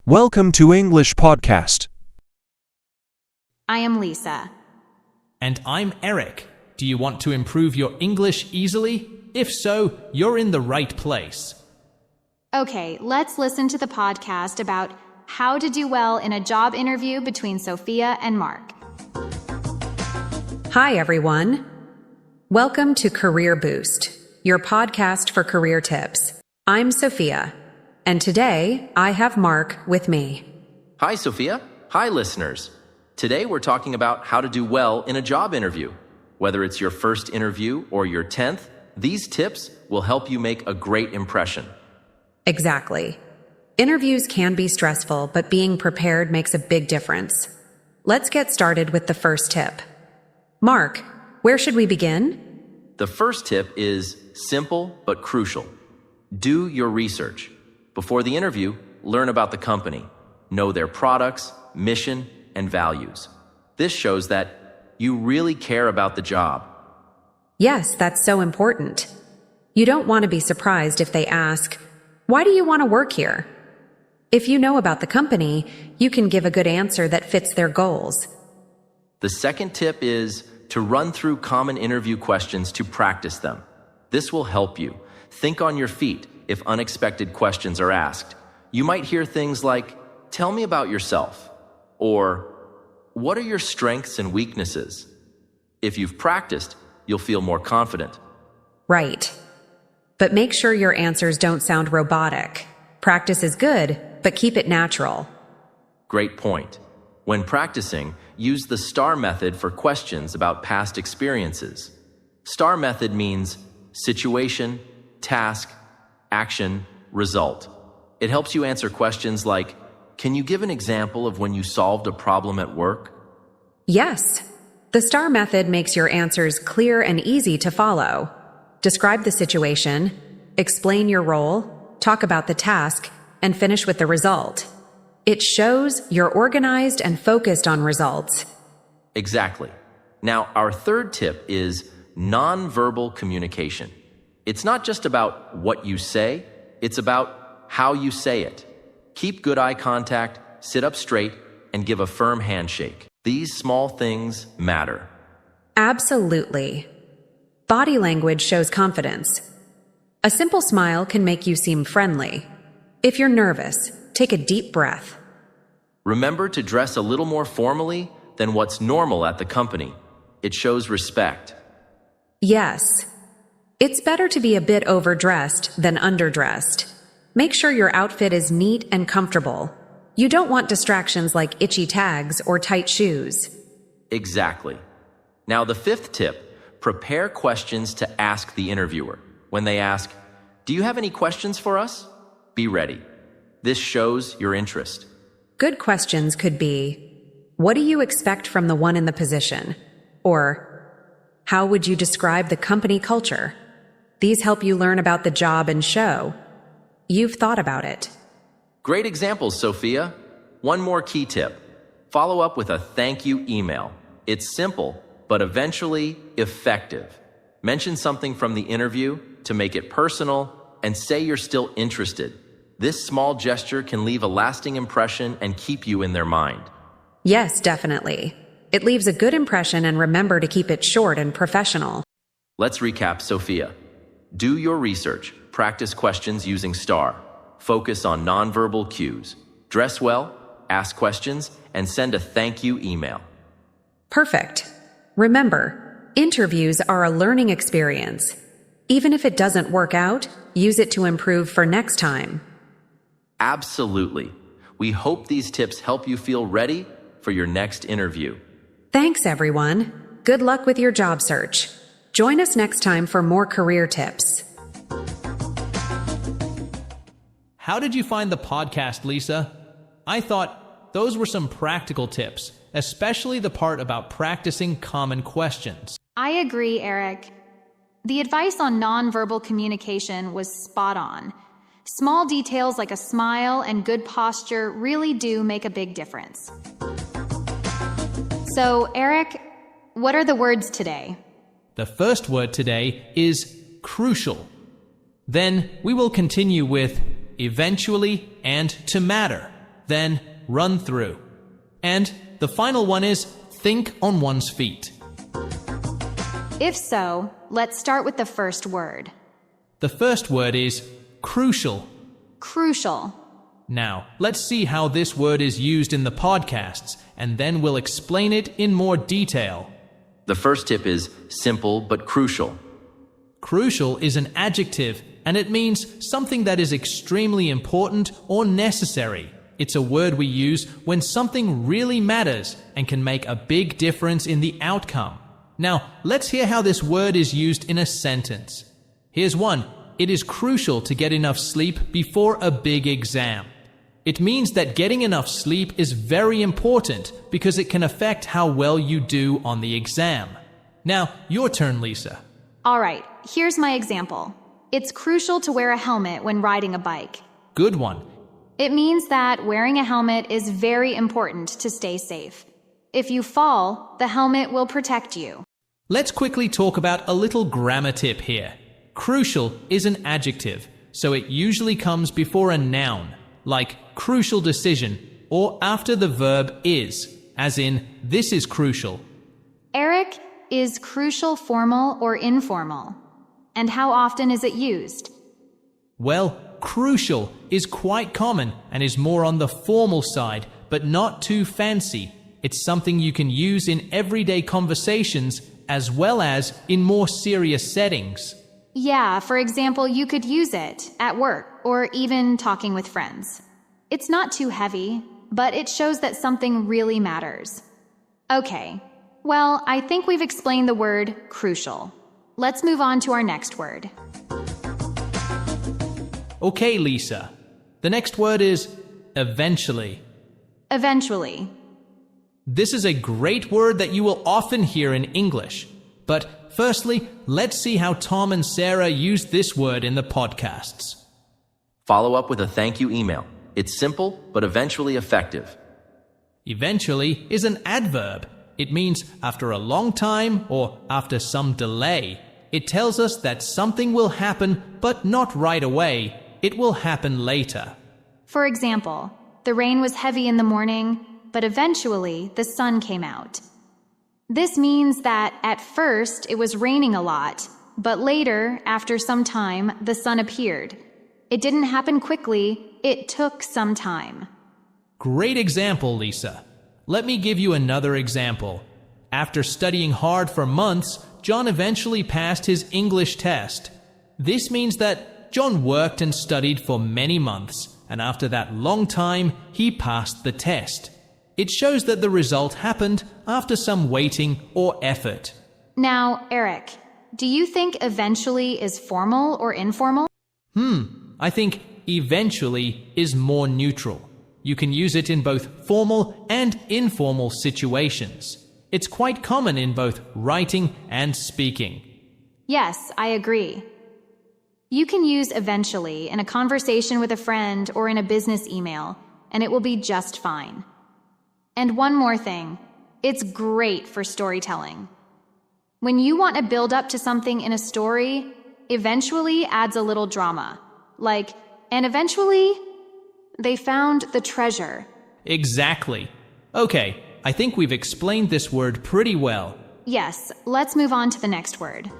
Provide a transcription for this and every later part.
Welcome to English Podcast. I am Lisa. And I'm Eric. Do you want to improve your English easily? If so, you're in the right place. Okay, let's listen to the podcast about how to do well in a job interview between Sophia and Mark. Hi, everyone. Welcome to Career Boost, your podcast for career tips. I'm Sophia, and today I have Mark with me. Hi, Sophia. Hi, listeners. Today we're talking about how to do well in a job interview. Whether it's your first interview or your 10th, these tips will help you make a great impression. Exactly. Interviews can be stressful, but being prepared makes a big difference. Let's get started with the first tip. Mark, where should we begin? The first tip is simple but crucial. Do your research. Before the interview, learn about the company. Know their products, mission, and values. This shows that you really care about the job. Yes, that's so important. You don't want to be surprised if they ask, "Why do you want to work here?" If you know about the company, you can give a good answer that fits their goals. The second tip is to run through common interview questions to practice them. This will help you. Think on your feet if unexpected questions are asked. You might hear things like, "Tell me about yourself," or "What are your strengths and weaknesses?" If you've practiced, you'll feel more confident. Right. But make sure your answers don't sound robotic. Practice is good, but keep it natural. Great point. When practicing, use the STAR method for questions about past experiences. STAR method means situation, task, action, result. It helps you answer questions like, "Can you give an example of when you solved a problem at work?" Yes. The STAR method makes your answers clear and easy to follow. Describe the situation, explain your role, talk about the task, and finish with the result. It shows you're organized and focused on results. Exactly. Now, our third tip is nonverbal communication. It's not just about what you say, it's about how you say it. Keep good eye contact, sit up straight, and give a firm handshake. These small things matter. Absolutely. Body language shows confidence. A simple smile can make you seem friendly. If you're nervous, take a deep breath. Remember to dress a little more formally than what's normal at the company. It shows respect. Yes. It's better to be a bit overdressed than underdressed. Make sure your outfit is neat and comfortable. You don't want distractions like itchy tags or tight shoes. Exactly. Now, the fifth tip, prepare questions to ask the interviewer. When they ask, "Do you have any questions for us?" Be ready. This shows your interest. Good questions could be, "What do you expect from the one in the position?" Or, "How would you describe the company culture?" These help you learn about the job and show you've thought about it. Great examples, Sophia. One more key tip. Follow up with a thank you email. It's simple, but eventually effective. Mention something from the interview to make it personal and say you're still interested. This small gesture can leave a lasting impression and keep you in their mind. Yes, definitely. It leaves a good impression, and remember to keep it short and professional. Let's recap, Sophia. Do your research. Practice questions using STAR. Focus on nonverbal cues. Dress well, ask questions, and send a thank you email. Perfect. Remember, interviews are a learning experience. Even if it doesn't work out, use it to improve for next time. Absolutely. We hope these tips help you feel ready for your next interview. Thanks, everyone. Good luck with your job search. Join us next time for more career tips. How did you find the podcast, Lisa? I thought those were some practical tips, especially the part about practicing common questions. I agree, Eric. The advice on nonverbal communication was spot on. Small details like a smile and good posture really do make a big difference. So, Eric, what are the words today? The first word today is crucial. Then we will continue with eventually and to matter. then run through. And the final one is think on one's feet. If so, let's start with the first word. The first word is crucial. Crucial. Now, let's see how this word is used in the podcasts, and then we'll explain it in more detail. The first tip is simple but crucial. Crucial is an adjective, and it means something that is extremely important or necessary. It's a word we use when something really matters and can make a big difference in the outcome. Now, let's hear how this word is used in a sentence. Here's one. It is crucial to get enough sleep before a big exam. It means that getting enough sleep is very important because it can affect how well you do on the exam. Now, your turn, Lisa. All right, here's my example. It's crucial to wear a helmet when riding a bike. Good one. It means that wearing a helmet is very important to stay safe. If you fall, the helmet will protect you. Let's quickly talk about a little grammar tip here. Crucial is an adjective, so it usually comes before a noun, like crucial decision, or after the verb is, as in, this is crucial. Eric, is crucial formal or informal? And how often is it used? Well, crucial is quite common and is more on the formal side, but not too fancy. It's something you can use in everyday conversations as well as in more serious settings. Yeah, for example, you could use it at work or even talking with friends. It's not too heavy, but it shows that something really matters. Okay, well, I think we've explained the word crucial. Let's move on to our next word. Okay, Lisa. The next word is eventually. Eventually. This is a great word that you will often hear in English. But firstly, let's see how Tom and Sarah used this word in the podcasts. Follow up with a thank you email. It's simple, but eventually effective. Eventually is an adverb. It means after a long time or after some delay. It tells us that something will happen, but not right away. It will happen later. For example, the rain was heavy in the morning, but eventually the sun came out. This means that at first it was raining a lot, but later, after some time, the sun appeared. It didn't happen quickly, it took some time. Great example, Lisa. Let me give you another example. After studying hard for months, John eventually passed his English test. This means that John worked and studied for many months, and after that long time, he passed the test. It shows that the result happened after some waiting or effort. Now, Eric, do you think eventually is formal or informal? I think eventually is more neutral. You can use it in both formal and informal situations. It's quite common in both writing and speaking. Yes, I agree. You can use eventually in a conversation with a friend or in a business email, and it will be just fine. And one more thing, it's great for storytelling. When you want to build up to something in a story, eventually adds a little drama. Like, and eventually, they found the treasure. Exactly. Okay, I think we've explained this word pretty well. Yes, let's move on to the next word.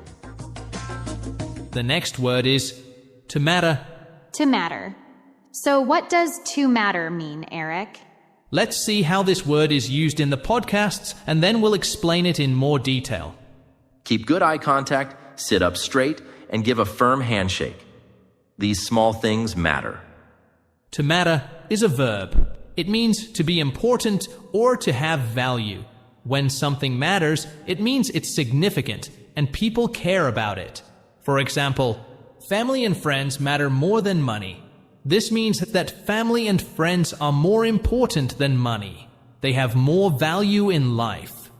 The next word is to matter. To matter. So what does to matter mean, Eric? Let's see how this word is used in the podcasts, and then we'll explain it in more detail. Keep good eye contact, sit up straight, and give a firm handshake. These small things matter. To matter is a verb. It means to be important or to have value. When something matters, it means it's significant and people care about it. For example, family and friends matter more than money. This means that family and friends are more important than money. They have more value in life.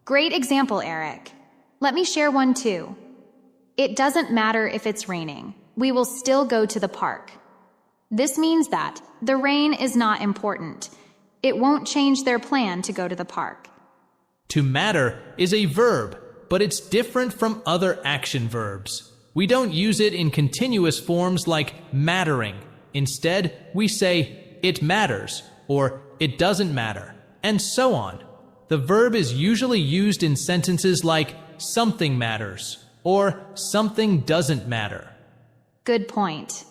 Great example, Eric. Let me share one too. It doesn't matter if it's raining. We will still go to the park. This means that the rain is not important. It won't change their plan to go to the park. To matter is a verb, but it's different from other action verbs. We don't use it in continuous forms like mattering. Instead, we say, it matters, or it doesn't matter, and so on. The verb is usually used in sentences like something matters or something doesn't matter. Good point.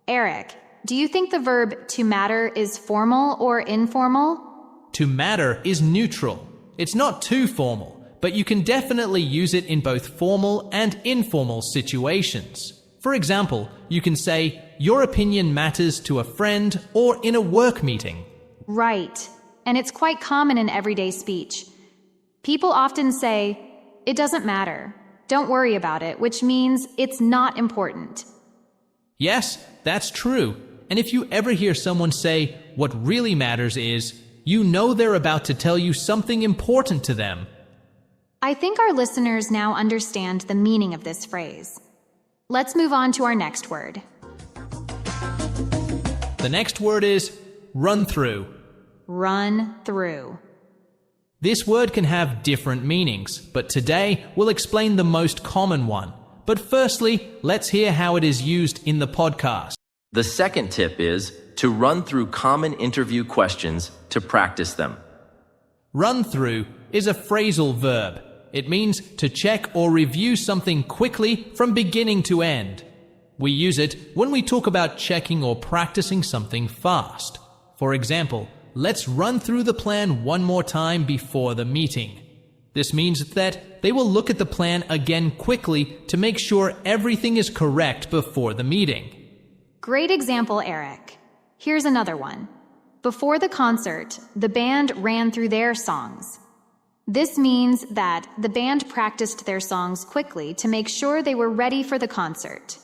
Eric, do you think the verb to matter is formal or informal? To matter is neutral. It's not too formal, but you can definitely use it in both formal and informal situations. For example, you can say, your opinion matters to a friend or in a work meeting. Right. And it's quite common in everyday speech. People often say, it doesn't matter. Don't worry about it, which means it's not important. Yes, that's true. And if you ever hear someone say, what really matters is, you know they're about to tell you something important to them. I think our listeners now understand the meaning of this phrase. Let's move on to our next word. The next word is run through. Run through. This word can have different meanings, but today we'll explain the most common one. But firstly, let's hear how it is used in the podcast. The second tip is to run through common interview questions to practice them. Run through is a phrasal verb. It means to check or review something quickly from beginning to end. We use it when we talk about checking or practicing something fast. For example, let's run through the plan one more time before the meeting. This means that they will look at the plan again quickly to make sure everything is correct before the meeting. Great example, Eric. Here's another one. Before the concert, the band ran through their songs. This means that the band practiced their songs quickly to make sure they were ready for the concert.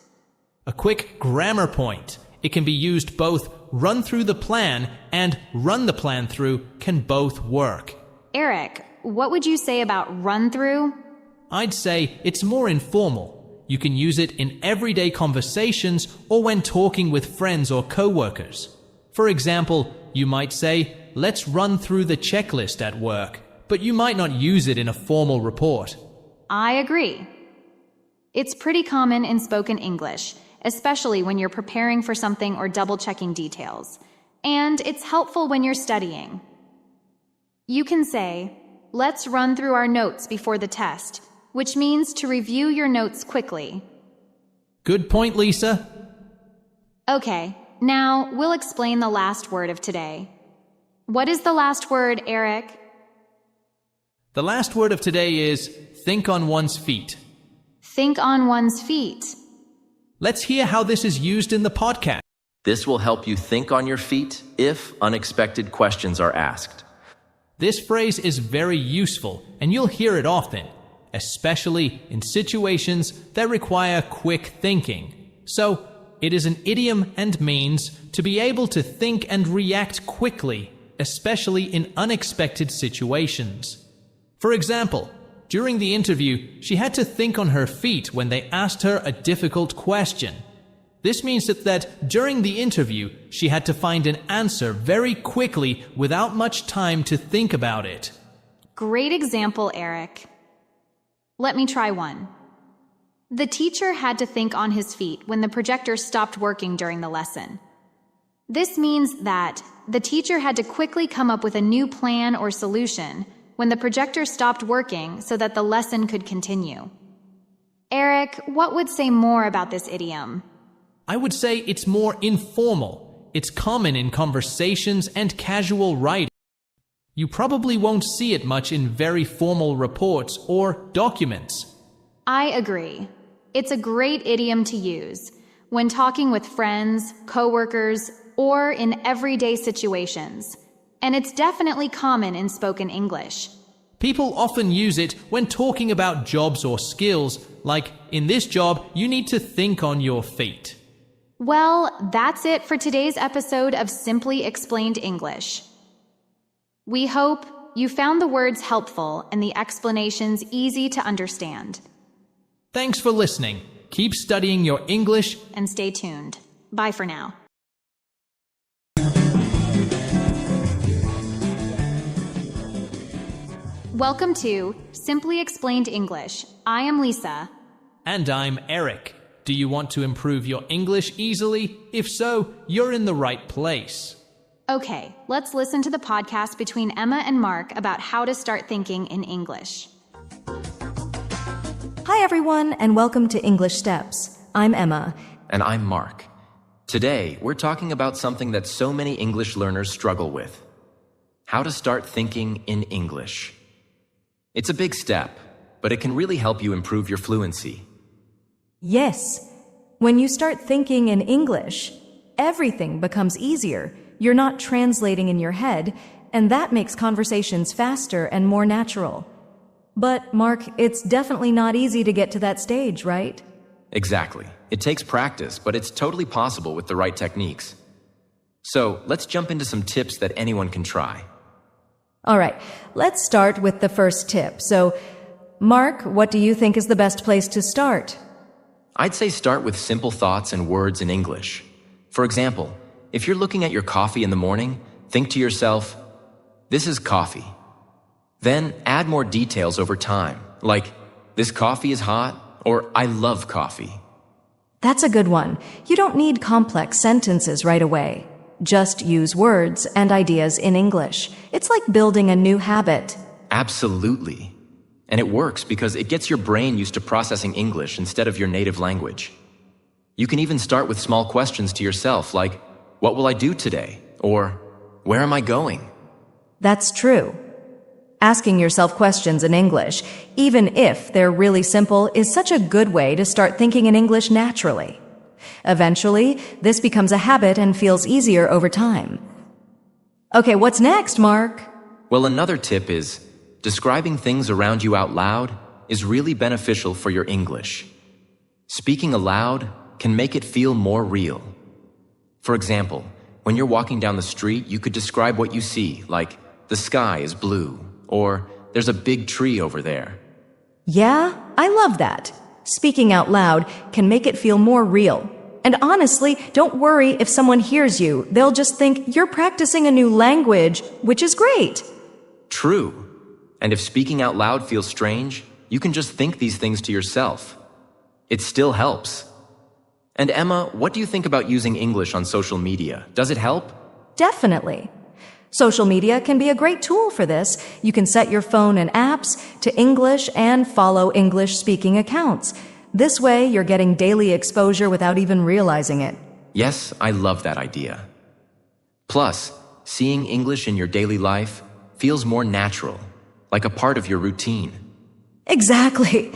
A quick grammar point. It can be used both run through the plan and run the plan through can both work. Eric, what would you say about run through? I'd say it's more informal. You can use it in everyday conversations or when talking with friends or coworkers. For example, you might say, let's run through the checklist at work, but you might not use it in a formal report. I agree. It's pretty common in spoken English, especially when you're preparing for something or double-checking details. And it's helpful when you're studying. You can say, let's run through our notes before the test, which means to review your notes quickly. Good point, Lisa. Okay, now we'll explain the last word of today. What is the last word, Eric? The last word of today is think on one's feet. Think on one's feet. Let's hear how this is used in the podcast. This will help you think on your feet if unexpected questions are asked. This phrase is very useful, and you'll hear it often, especially in situations that require quick thinking. So, it is an idiom and means to be able to think and react quickly, especially in unexpected situations. For example, during the interview, she had to think on her feet when they asked her a difficult question. This means that during the interview, she had to find an answer very quickly without much time to think about it. Great example, Eric. Let me try one. The teacher had to think on his feet when the projector stopped working during the lesson. This means that the teacher had to quickly come up with a new plan or solution when the projector stopped working so that the lesson could continue. Eric, what would say more about this idiom? I would say it's more informal. It's common in conversations and casual writing. You probably won't see it much in very formal reports or documents. I agree. It's a great idiom to use when talking with friends, coworkers, or in everyday situations. And it's definitely common in spoken English. People often use it when talking about jobs or skills, like, in this job, you need to think on your feet. Well, that's it for today's episode of Simply Explained English. We hope you found the words helpful and the explanations easy to understand. Thanks for listening. Keep studying your English And stay tuned. Bye for now. Welcome to Simply Explained English. I am Lisa. And I'm Eric. Do you want to improve your English easily? If so, you're in the right place. Okay, let's listen to the podcast between Emma and Mark about how to start thinking in English. Hi, everyone, and welcome to English Steps. I'm Emma. And I'm Mark. Today, we're talking about something that so many English learners struggle with: how to start thinking in English. It's a big step, but it can really help you improve your fluency. Yes, when you start thinking in English, everything becomes easier. You're not translating in your head, and that makes conversations faster and more natural. But, Mark, it's definitely not easy to get to that stage, right? Exactly. It takes practice, but it's totally possible with the right techniques. So, let's jump into some tips that anyone can try. All right, let's start with the first tip. So, Mark, what do you think is the best place to start? I'd say start with simple thoughts and words in English. For example, if you're looking at your coffee in the morning, think to yourself, "This is coffee." Then add more details over time, like, "This coffee is hot," or "I love coffee." That's a good one. You don't need complex sentences right away. Just use words and ideas in English. It's like building a new habit. Absolutely. And it works because it gets your brain used to processing English instead of your native language. You can even start with small questions to yourself like, "What will I do today?" or "Where am I going?" That's true. Asking yourself questions in English, even if they're really simple, is such a good way to start thinking in English naturally. Eventually, this becomes a habit and feels easier over time. Okay, what's next, Mark? Well, another tip is describing things around you out loud is really beneficial for your English. Speaking aloud can make it feel more real. For example, when you're walking down the street, you could describe what you see, like, "The sky is blue," or "There's a big tree over there." Yeah, I love that. Speaking out loud can make it feel more real. And honestly, don't worry if someone hears you. They'll just think you're practicing a new language, which is great. True. And if speaking out loud feels strange, you can just think these things to yourself. It still helps. And Emma, what do you think about using English on social media? Does it help? Definitely. Social media can be a great tool for this. You can set your phone and apps to English and follow English-speaking accounts. This way, you're getting daily exposure without even realizing it. Yes, I love that idea. Plus, seeing English in your daily life feels more natural, like a part of your routine. Exactly.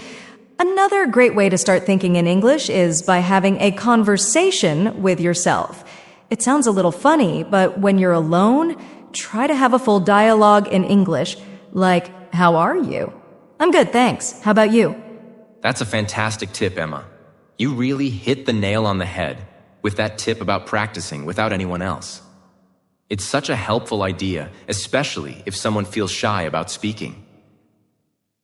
Another great way to start thinking in English is by having a conversation with yourself. It sounds a little funny, but when you're alone, try to have a full dialogue in English, like, "How are you?" "I'm good, thanks. How about you?" That's a fantastic tip, Emma. You really hit the nail on the head with that tip about practicing without anyone else. It's such a helpful idea, especially if someone feels shy about speaking.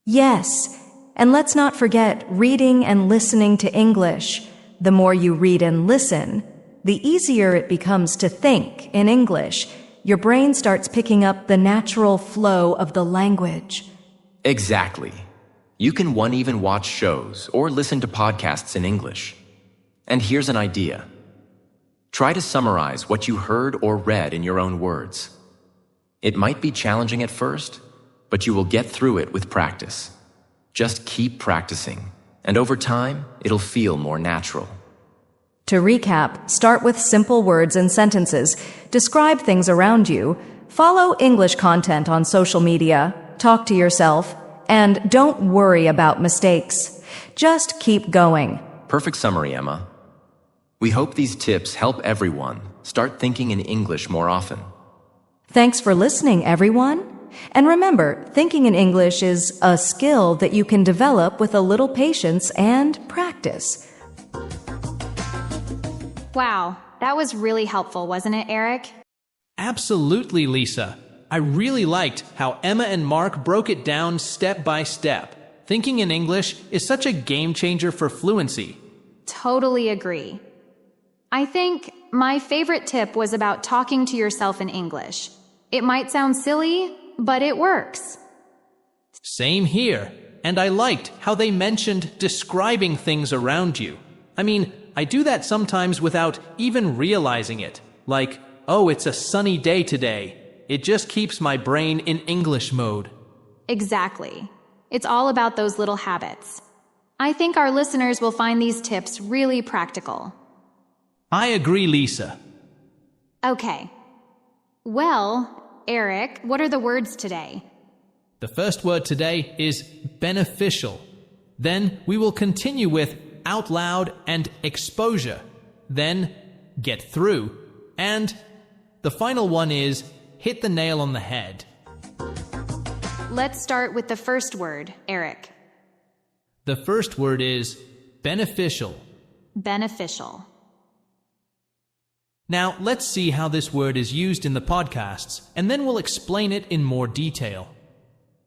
Yes, and let's not forget reading and listening to English. The more you read and listen, the easier it becomes to think in English. Your brain starts picking up the natural flow of the language. Exactly. You can even watch shows or listen to podcasts in English. And here's an idea. Try to summarize what you heard or read in your own words. It might be challenging at first, but you will get through it with practice. Just keep practicing, and over time, it'll feel more natural. To recap, start with simple words and sentences, describe things around you, follow English content on social media, talk to yourself, and don't worry about mistakes. Just keep going. Perfect summary, Emma. We hope these tips help everyone start thinking in English more often. Thanks for listening, everyone. And remember, thinking in English is a skill that you can develop with a little patience and practice. Wow, that was really helpful, wasn't it, Eric? Absolutely, Lisa. I really liked how Emma and Mark broke it down step by step. Thinking in English is such a game changer for fluency. Totally agree. I think my favorite tip was about talking to yourself in English. It might sound silly, but it works. Same here. And I liked how they mentioned describing things around you. I mean, I do that sometimes without even realizing it. Like, "Oh, it's a sunny day today." It just keeps my brain in English mode. Exactly. It's all about those little habits. I think our listeners will find these tips really practical. I agree, Lisa. Okay. Well, Eric, what are the words today? The first word today is beneficial. Then we will continue with out loud and exposure. Then get through. And the final one is hit the nail on the head. Let's start with the first word, Eric. The first word is beneficial. Beneficial. Now, let's see how this word is used in the podcasts, and then we'll explain it in more detail.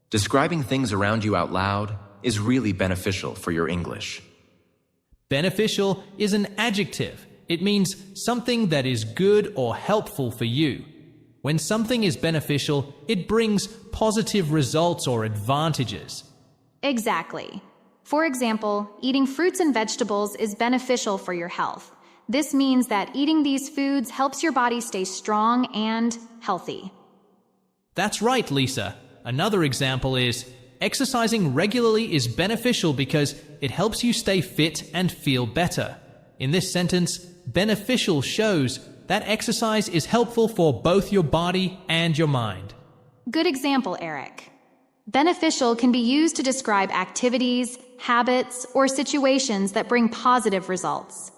Describing things around you out loud is really beneficial for your English. Beneficial is an adjective. It means something that is good or helpful for you. When something is beneficial, it brings positive results or advantages. Exactly. For example, eating fruits and vegetables is beneficial for your health. This means that eating these foods helps your body stay strong and healthy. That's right, Lisa. Another example is exercising regularly is beneficial because it helps you stay fit and feel better. In this sentence, beneficial shows that exercise is helpful for both your body and your mind. Good example, Eric. Beneficial can be used to describe activities, habits, or situations that bring positive results.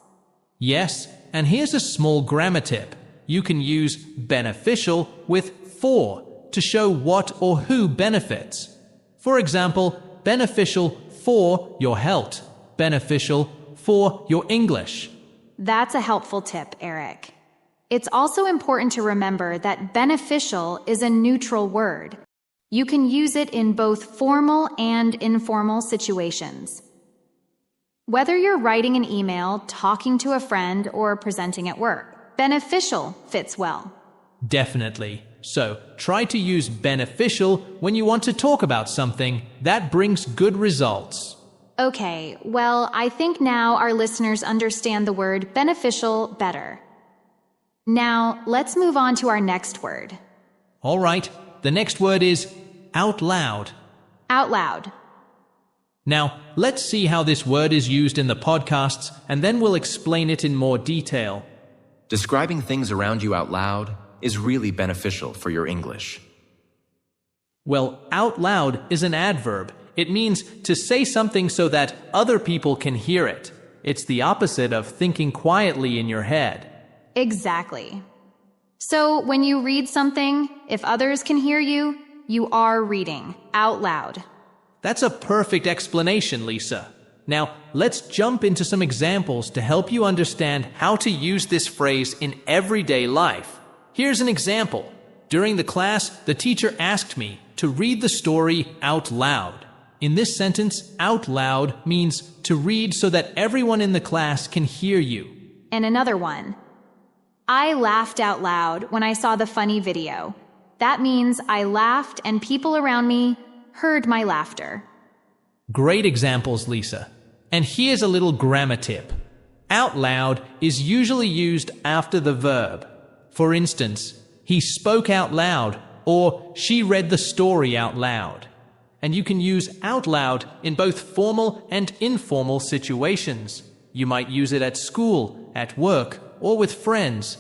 Yes, and here's a small grammar tip. You can use beneficial with for to show what or who benefits. For example, beneficial for your health, beneficial for your English. That's a helpful tip, Eric. It's also important to remember that beneficial is a neutral word. You can use it in both formal and informal situations. Whether you're writing an email, talking to a friend, or presenting at work, beneficial fits well. Definitely. So, try to use beneficial when you want to talk about something that brings good results. Okay, well, I think now our listeners understand the word beneficial better. Now, let's move on to our next word. All right, the next word is out loud. Out loud. Now, let's see how this word is used in the podcasts, and then we'll explain it in more detail. Describing things around you out loud is really beneficial for your English. Well, out loud is an adverb. It means to say something so that other people can hear it. It's the opposite of thinking quietly in your head. Exactly. So when you read something, if others can hear you, you are reading out loud. That's a perfect explanation, Lisa. Now, let's jump into some examples to help you understand how to use this phrase in everyday life. Here's an example. During the class, the teacher asked me to read the story out loud. In this sentence, out loud means to read so that everyone in the class can hear you. And another one. I laughed out loud when I saw the funny video. That means I laughed and people around me heard my laughter. Great examples, Lisa. And here's a little grammar tip. Out loud is usually used after the verb. For instance, he spoke out loud, or she read the story out loud. And you can use out loud in both formal and informal situations. You might use it at school, at work, or with friends.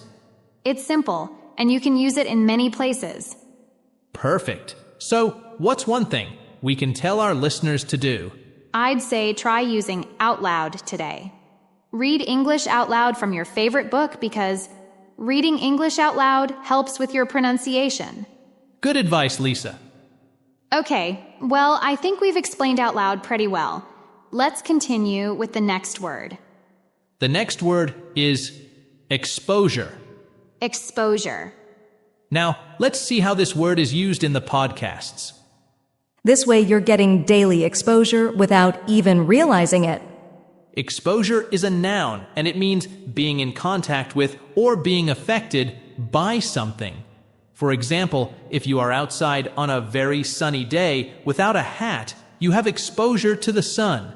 It's simple, and you can use it in many places. Perfect. So, what's one thing we can tell our listeners to do? I'd say try using out loud today. Read English out loud from your favorite book because reading English out loud helps with your pronunciation. Good advice, Lisa. Okay, well, I think we've explained out loud pretty well. Let's continue with the next word. The next word is exposure. Exposure. Now, let's see how this word is used in the podcasts. This way you're getting daily exposure without even realizing it. Exposure is a noun, and it means being in contact with or being affected by something. For example, if you are outside on a very sunny day without a hat, you have exposure to the sun.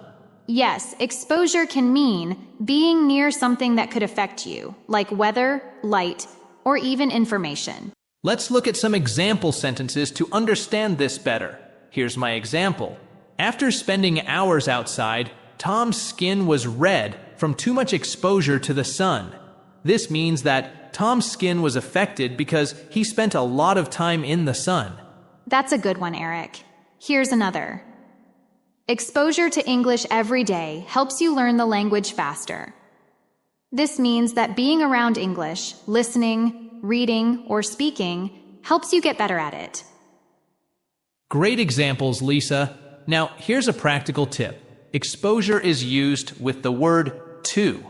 Yes, exposure can mean being near something that could affect you, like weather, light, or even information. Let's look at some example sentences to understand this better. Here's my example. After spending hours outside, Tom's skin was red from too much exposure to the sun. This means that Tom's skin was affected because he spent a lot of time in the sun. That's a good one, Eric. Here's another. Exposure to English every day helps you learn the language faster. This means that being around English, listening, reading, or speaking helps you get better at it. Great examples, Lisa. Now, here's a practical tip. Exposure is used with the word to.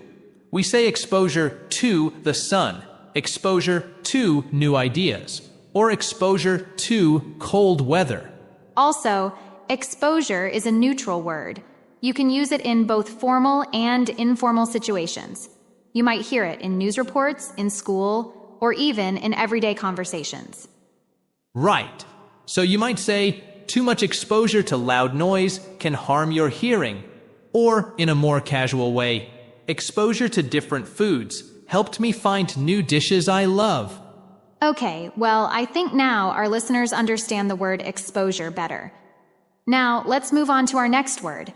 We say exposure to the sun, exposure to new ideas, or exposure to cold weather. Also, exposure is a neutral word. You can use it in both formal and informal situations. You might hear it in news reports, in school, or even in everyday conversations. Right. So you might say, too much exposure to loud noise can harm your hearing. Or, in a more casual way, exposure to different foods helped me find new dishes I love. Okay, well, I think now our listeners understand the word exposure better. Now, let's move on to our next word.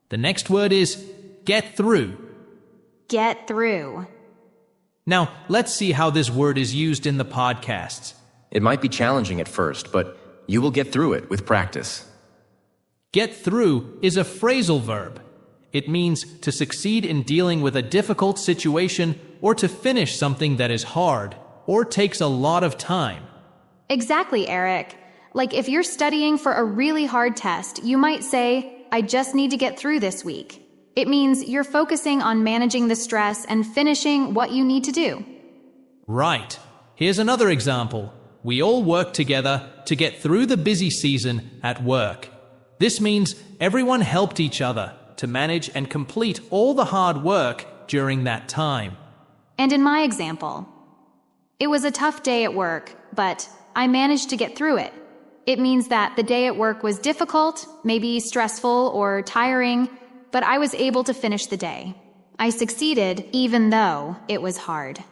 The next word is get through. Get through. Now, let's see how this word is used in the podcasts. It might be challenging at first, but you will get through it with practice. Get through is a phrasal verb. It means to succeed in dealing with a difficult situation or to finish something that is hard or takes a lot of time. Exactly, Eric. Like if you're studying for a really hard test, you might say, I just need to get through this week. It means you're focusing on managing the stress and finishing what you need to do. Right. Here's another example. We all work together to get through the busy season at work. This means everyone helped each other to manage and complete all the hard work during that time. And in my example, it was a tough day at work, but I managed to get through it. It means that the day at work was difficult, maybe stressful or tiring, but I was able to finish the day. I succeeded even though it was hard.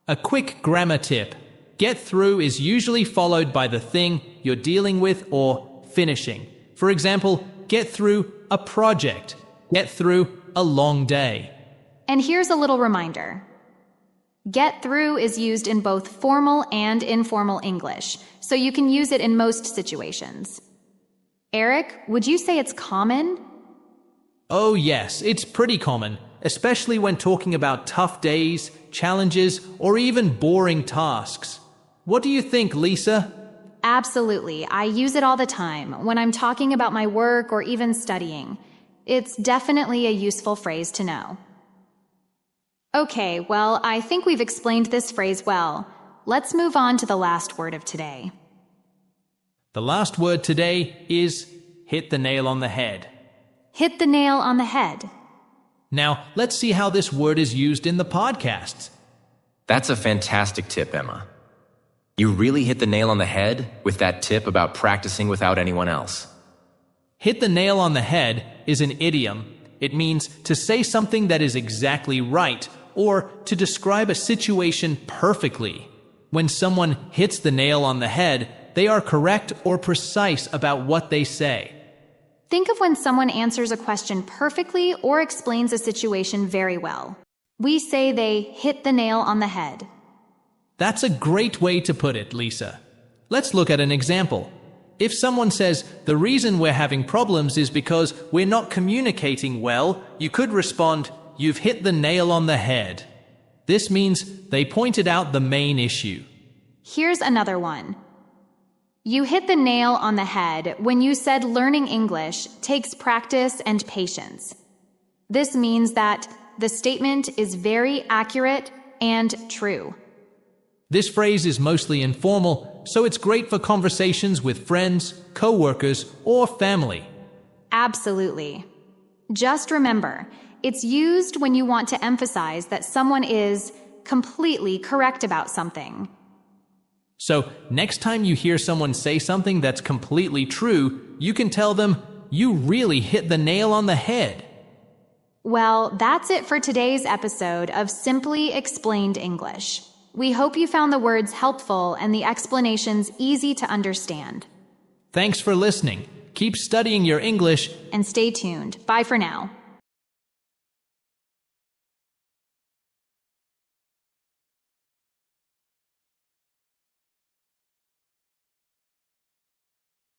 A quick grammar tip. Get through is usually followed by the thing you're dealing with or finishing. For example, get through a project. Get through a long day. And here's a little reminder. Get through is used in both formal and informal English, so you can use it in most situations. Eric, would you say it's common? Oh yes, it's pretty common, especially when talking about tough days, challenges, or even boring tasks. What do you think, Lisa? Absolutely. I use it all the time when I'm talking about my work or even studying. It's definitely a useful phrase to know. Okay, well, I think we've explained this phrase well. Let's move on to the last word of today. The last word today is hit the nail on the head. Hit the nail on the head. Now, let's see how this word is used in the podcasts. That's a fantastic tip, Emma. You really hit the nail on the head with that tip about practicing without anyone else. Hit the nail on the head is an idiom. It means to say something that is exactly right or to describe a situation perfectly. When someone hits the nail on the head, they are correct or precise about what they say. Think of when someone answers a question perfectly or explains a situation very well. We say they hit the nail on the head. That's a great way to put it, Lisa. Let's look at an example. If someone says, the reason we're having problems is because we're not communicating well, you could respond, you've hit the nail on the head. This means they pointed out the main issue. Here's another one. You hit the nail on the head when you said learning English takes practice and patience. This means that the statement is very accurate and true. This phrase is mostly informal, so it's great for conversations with friends, co-workers, or family. Absolutely. Just remember, it's used when you want to emphasize that someone is completely correct about something. So, next time you hear someone say something that's completely true, you can tell them, you really hit the nail on the head. Well, that's it for today's episode of Simply Explained English. We hope you found the words helpful and the explanations easy to understand. Thanks for listening. Keep studying your English And stay tuned. Bye for now.